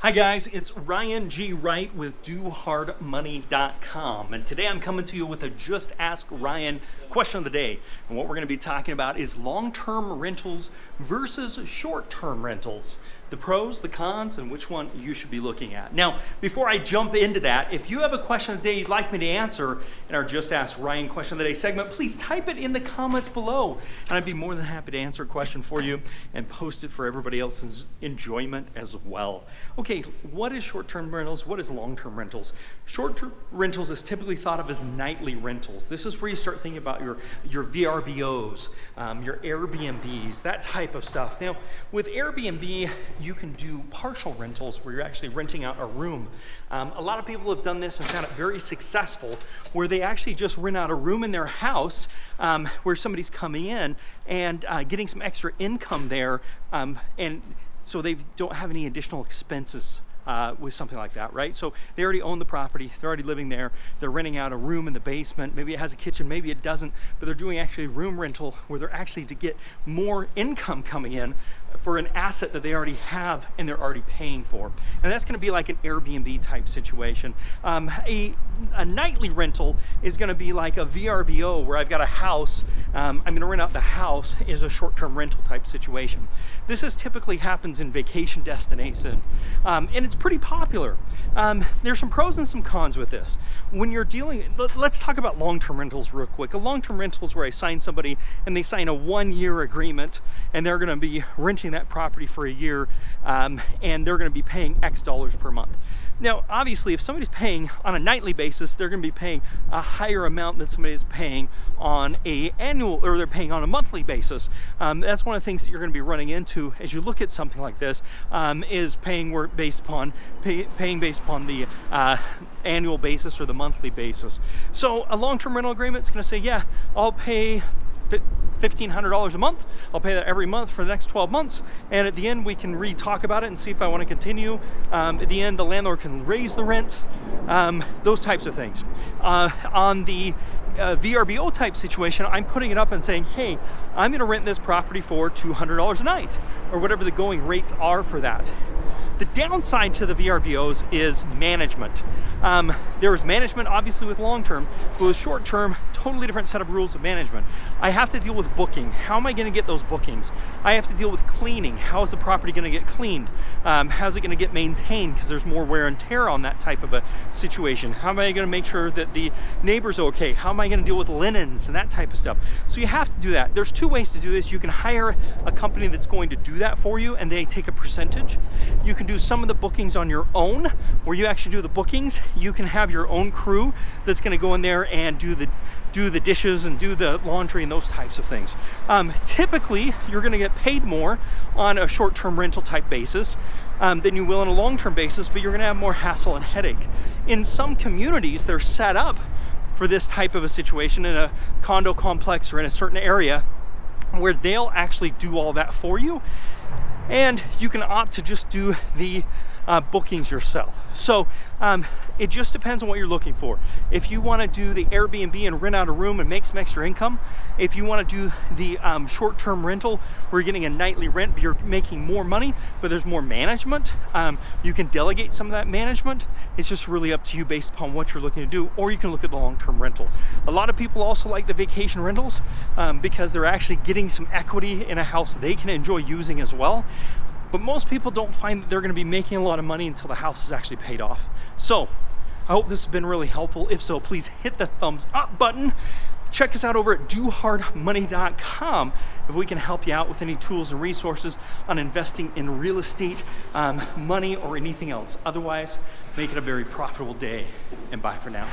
Hi guys, it's Ryan G. Wright with DoHardMoney.com, and today I'm coming to you with a Just Ask Ryan question of the day. And what we're going to be talking about is long-term rentals versus short-term rentals. The pros, the cons, and which one you should be looking at. Now, before I jump into that, if you have a question of the day you'd like me to answer in our Just Ask Ryan question of the day segment, please type it in the comments below, and I'd be more than happy to answer a question for you and post it for everybody else's enjoyment as well. Okay, what is short-term rentals? What is long-term rentals? Short-term rentals is typically thought of as nightly rentals. This is where you start thinking about your VRBOs, your Airbnbs, that type of stuff. Now, with Airbnb, you can do partial rentals where you're actually renting out a room. A lot of people have done this and found it very successful, where they actually just rent out a room in their house where somebody's coming in and getting some extra income there, and so they don't have any additional expenses with something like that, right? So they already own the property, they're already living there, they're renting out a room in the basement, maybe it has a kitchen, maybe it doesn't, but they're doing actually room rental where they're actually to get more income coming in for an asset that they already have and they're already paying for. And that's gonna be like an Airbnb type situation. A nightly rental is gonna be like a VRBO where I've got a house, I'm gonna rent out the house, is a short-term rental type situation. This typically happens in vacation destination, and it's pretty popular. There's some pros and some cons with this. When you're dealing, let's talk about long-term rentals real quick. A long-term rental is where I sign somebody and they sign a 1-year agreement and they're gonna be renting that property for a year, and they're gonna be paying X dollars per month. Now, obviously, if somebody's paying on a nightly basis, they're gonna be paying a higher amount than somebody is paying on a annual, or they're paying on a monthly basis. That's one of the things that you're gonna be running into as you look at something like this, is paying based upon the annual basis or the monthly basis. So a long-term rental agreement is gonna say, yeah, I'll pay $1,500 a month. I'll pay that every month for the next 12 months. And at the end, we can re-talk about it and see if I want to continue. At the end, the landlord can raise the rent, those types of things. On the VRBO type situation, I'm putting it up and saying, hey, I'm going to rent this property for $200 a night, or whatever the going rates are for that. The downside to the VRBOs is management. There's management obviously with long-term, but with short-term, totally different set of rules of management. I have to deal with booking. How am I gonna get those bookings? I have to deal with cleaning. How is the property gonna get cleaned? How's it gonna get maintained? Because there's more wear and tear on that type of a situation. How am I gonna make sure that the neighbors are okay? How am I gonna deal with linens and that type of stuff? So you have to do that. There's two ways to do this. You can hire a company that's going to do that for you and they take a percentage. You can do some of the bookings on your own, where you actually do the bookings. You can have your own crew that's going to go in there and do the dishes and do the laundry and those types of things. Typically, you're going to get paid more on a short-term rental type basis than you will on a long-term basis, but you're going to have more hassle and headache. In some communities, they're set up for this type of a situation in a condo complex or in a certain area where they'll actually do all that for you. And you can opt to just do the bookings yourself. So it just depends on what you're looking for. If you want to do the Airbnb and rent out a room and make some extra income, if you want to do the short-term rental where you're getting a nightly rent but you're making more money but there's more management, you can delegate some of that management. It's just really up to you based upon what you're looking to do, or you can look at the long-term rental. A lot of people also like the vacation rentals because they're actually getting some equity in a house they can enjoy using as well. But most people don't find that they're going to be making a lot of money until the house is actually paid off. So I hope this has been really helpful. If so, please hit the thumbs up button. Check us out over at DoHardMoney.com if we can help you out with any tools and resources on investing in real estate, money, or anything else. Otherwise, make it a very profitable day, and bye for now.